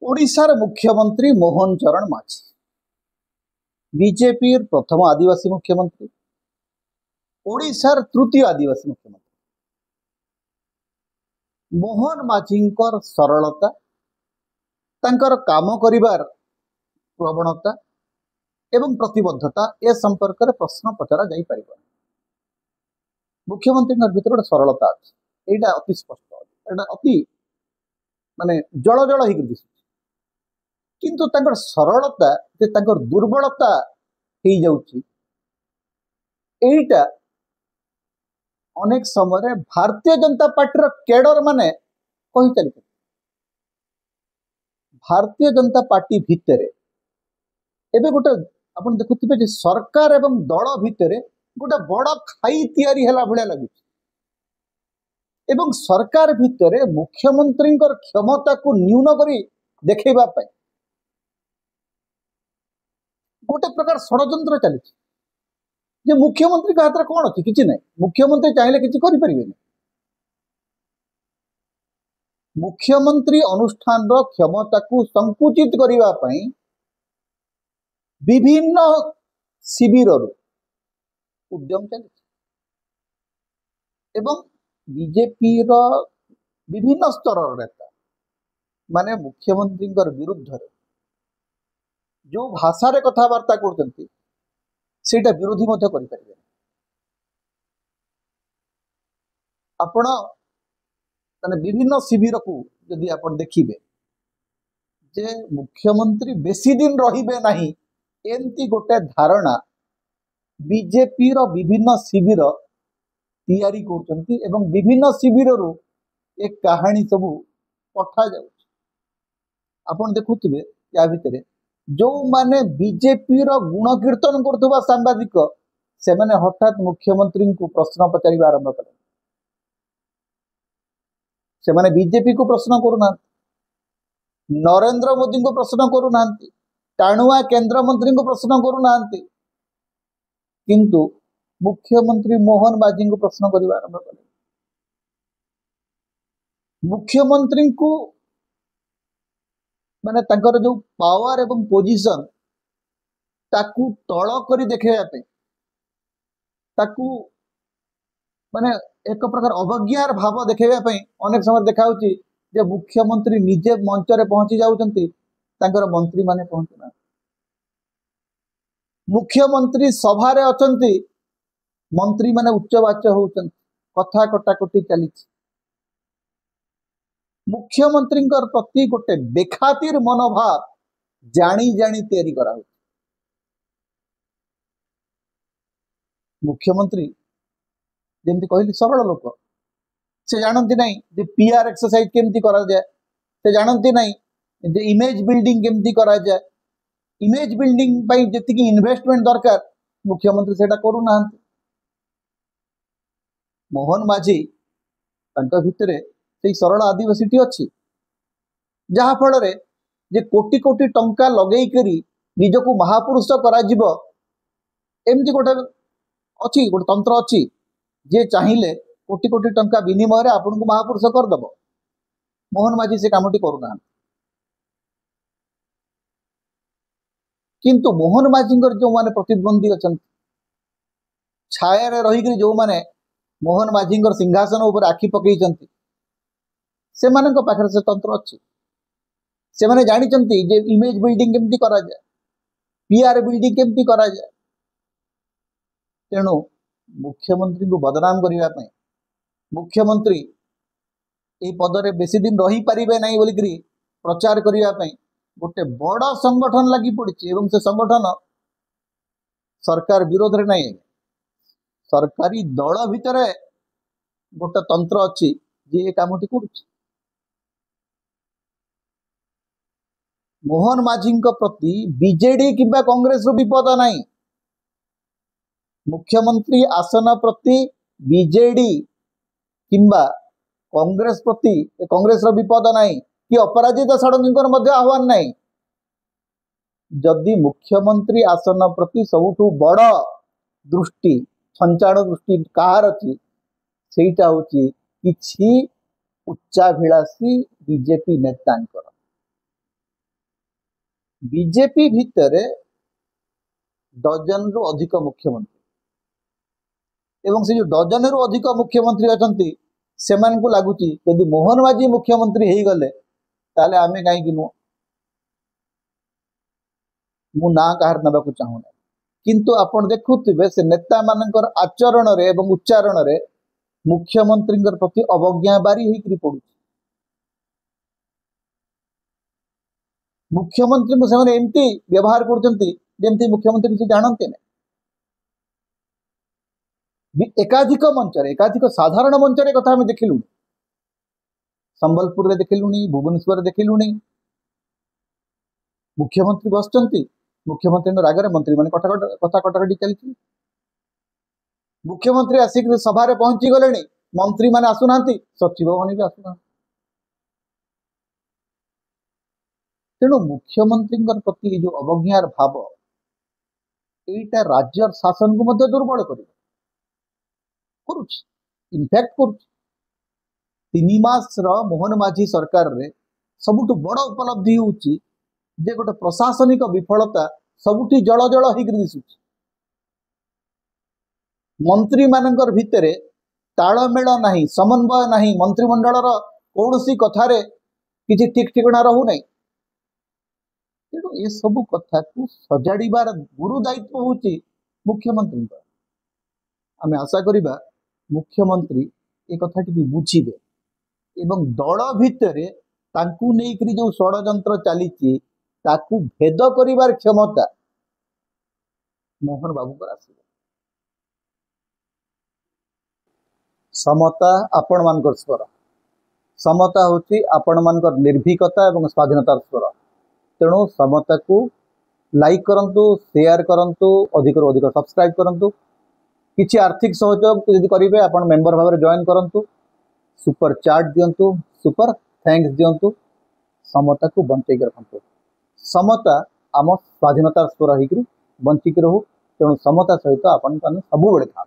ओडिशार मुख्यमंत्री मोहन चरण माझी बीजेपी प्रथम आदिवासी मुख्यमंत्री ओडिशार तृतीय आदिवासी मुख्यमंत्री मोहन माझी सरलता तांकर काम करिबार प्रवणता एवं प्रतिबद्धता ए संपर्क में प्रश्न पचरा जाई परिबो। मुख्यमंत्री भीतर गोटे सरलता अच्छी एटा अति स्पष्ट एटा अति माने जल जल हो दिशु किंतु तांकर सरलता जे तांकर दुर्बलता हो जाउची एटा अनेक समय भारतीय जनता पार्टी केडर माने कहि चली भारतीय जनता पार्टी भितर एबे गोटे अपन देखुथिबे जे सरकार एवं दल भितर गोटे बड़ खाई तैयारी हैला भलिया लागुଛି एवं सरकार भितर मुख्यमंत्री क्षमता को न्यून करी देखैबा पय गोटे प्रकार षडयंत्र चली जे मुख्यमंत्री का हाथ कौन अच्छी किसी ना मुख्यमंत्री चाहिए किसी करि परिबे नहीं। मुख्यमंत्री अनुष्ठान रो क्षमता को संकुचित करिबा पई विभिन्न शिविर उद्यम चली एवं बीजेपी रो विभिन्न स्तर नेता माने मुख्यमंत्री विरुद्ध जो भाषा रे कथबार्ता करते सेटा विरोधी मध्य करि परिबे। आपण माने विभिन्न शिविर को यदि आपण देखिबे जे मुख्यमंत्री बेसी दिन रहिबे नाही एमती गोटे धारणा बीजेपी रो विभिन्न शिविर तैयारी करचंती एवं विभिन्न शिविर रो एक कहानी सब पठा जाउछ। आपण देखुथिबे या भितरे जो माने बीजेपी रो गुण कीर्तन करथुबा सांबादिक से माने हठात मुख्यमंत्री को प्रश्न पचारिबा आरंभ कले से माने बीजेपी को प्रश्न करूना नरेंद्र मोदी को प्रश्न करूना टाणुआ केंद्र मंत्री को प्रश्न करूना किंतु मुख्यमंत्री मोहन माझी को प्रश्न करने आरंभ कले। मुख्यमंत्री को माने तांकर जो पावर एवं पोजीशन ताकू तळ करी देखैया पे ताकू माने एक प्रकार अवज्ञार भाव देखैया पे अनेक समय देखा होची जे मुख्यमंत्री निजे मंच रे पहुंची जाउचंती तांकर मंत्री माने पहुंचना मुख्यमंत्री सभा रे अचंती मंत्री माने उच्चवाच्य होचंती कथा कटाकटी चली मुख्यमंत्री प्रति गोटे बेखातिर मनोभाव जानी जानी तैयारी करा मुख्यमंत्री जमती कहली सरल लोक से जानती नहीं जे पीआर एक्सरसाइज केमती करा जाए से जानती नहीं जे इमेज बिल्डिंग केमती करा जाए इमेज बिल्डिंग पाई जति इन्वेस्टमेंट दरकार मुख्यमंत्री सेटा करू ना। मोहन माझी तांका भितरे से सरल आदिवासी अच्छी जहा फल जे कोटी कोटी टंका लगे करी निजको महापुरुष करा जीवो एमती गोटे अच्छी गोटे तंत्र अच्छी जे चाहिए कोटी कोटी टंका विनिमय रे आपन को महापुरुष करदेव मोहन माझी से कामटी करूना किंतु मोहन माझी जो माने प्रतिद्वंदी अच्छा छाया रे रही जो माने मोहन माझी सिंहासन उपर आखि पकई से पाखरे से तंत्र अच्छी से माने जानिचंती जे इमेज बिल्डिंग केमती करा जाए पीआर बिल्डिंग केमती करा जाए तेणु मुख्यमंत्री को बदनाम करिबा पई मुख्यमंत्री ए पद रे बेसी दिन रही परिबे नाही बोलिकरी प्रचार करिबा पई गोटे बड़ संगठन लगी पड़ी एवं से संगठन सरकार विरोध रे नहीं सरकारी दल भितर गोटे तंत्र अच्छी जे कामटी करुछि। मोहन माझी प्रति बीजेडी किंबा कांग्रेस रो विपद नहीं मुख्यमंत्री आसन प्रति बीजेडी किंबा कांग्रेस प्रति कांग्रेस रो विपद नहीं कि अपराजित षडयंत्र मध्य आह्वान नहीं जदि मुख्यमंत्री आसन प्रति सबुठु बड़ दृष्टि संचाण दृष्टि कहार अच्छी सेटा होची किछि उच्चाभिलाषी बीजेपी नेता बीजेपी भितर डजन रु अधिक मुख्यमंत्री एवं से जो डजन रु अधिक मुख्यमंत्री अच्छा से लगुच यदि मोहन माझी मुख्यमंत्री हो गले ताले आमे कहीं नुह मु ना कहार नबा चाहूना किंतु आपण देखुथिबे से नेता मानकर आचरण रे एवं उच्चारण रे मुख्यमंत्री प्रति अवज्ञा बारी होकर पड़ू मुख्यमंत्री को से एमती व्यवहार करमती मुख्यमंत्री किसी जानते नहीं एकाधिक मंच एकाधिक साधारण मंच कथा आम देखिलु संबलपुर देखिलु भुवनेश्वर देखिलु मुख्यमंत्री बसचंती मुख्यमंत्री रागरे मंत्री मैंने कथा कटाकटी चलती मुख्यमंत्री आसिक सभा पहुंची गले मंत्री मैंने आसुना सचिव मैंने भी आसुना तेणु मुख्यमंत्री प्रति जो अवज्ञार भाव यहीटा राज्य शासन को मध्य दुर्बल इनफैक्ट तीन मास मोहन माझी सरकार रे सबुठ बड़ उपलब्धि होची जे गोटे प्रशासनिक विफलता सबुठी जल जल होकर दिशुची मंत्री मानकर भितरे तालमेल नहीं समन्वय नहीं मंत्रिमंडल कौन सी कथारे किसी ठीक ठिकना रहू नहीं तेणु ये सब कथा को सजाड़बार गुरु दायित्व होची मुख्यमंत्री आम आशा करिबा मुख्यमंत्री ए कथाटी भी बुझिबे एवं दल भितर तांकू नेइकरी जो षड़यंत्र चलीची ताकू भेद करिबार क्षमता मोहन बाबू पर आसीबे समता आपण मानकर स्वर समता होची आपण मानकर निर्भीकता एवं स्वाधीनतार स्वर तेणु समता को लाइक करंतु शेयर करंतु अधिक रू अधिक सब्सक्राइब करंतु किछि आर्थिक सहयोग यदि करिवे आपण मेंबर भाव में जॉइन करंतु सुपर चार्ट दियंतु सुपर थैंक्स दियंतु समता को बंचेक रखंतु समता आम स्वाधीनतार स्वर होकर बंचिक रहू तेणु समता सहित आपण सब बेले था।